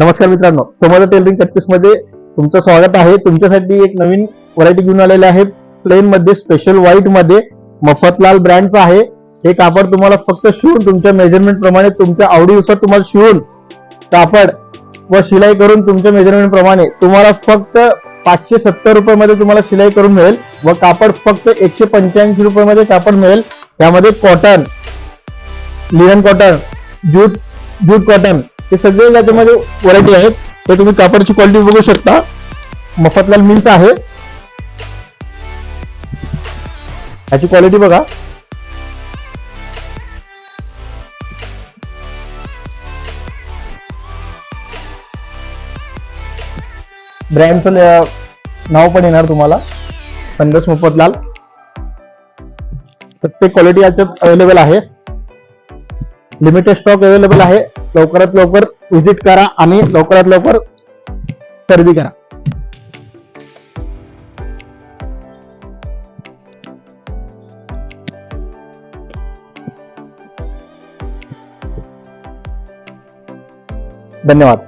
नमस्कार मित्रांनो, समर्थ tailoring practice मध्ये तुमचं स्वागत आहे। तुमच्यासाठी एक नवीन व्हरायटी घेऊन आलेले आहे। प्लेन मध्ये स्पेशल व्हाईट मध्ये मफतलाल ब्रँडचा आहे। हे कापड तुम्हाला फक्त शिवून तुमच्या मेजरमेंट प्रमाणे तुमच्या आवडीनुसार तुम्हाला शिवून कापड व शिलाई करून तुमच्या मेजरमेंट प्रमाणे तुम्हाला फक्त 570 रुपये मध्ये तुम्हाला शिलाई करून मिळेल व कापड फक्त 185 रुपये मध्ये कापड मिळेल। यामध्ये cotton, linen cotton, jute cotton हे सगळे याच्यामध्ये व्हरायटी आहेत। हे तुम्ही कापडची क्वालिटी बघू शकता, मफतलाल मिलचा आहे। याची क्वालिटी बघा, ब्रँडचं नाव पण येणार तुम्हाला, संदेश मफतलाल। प्रत्येक क्वालिटी याच्यात अवेलेबल आहे। लिमिटेड स्टॉक अवेलेबल आहे। लवकरात लवकर विजिट करा आणि लवकरात लवकर खरेदी करा। धन्यवाद।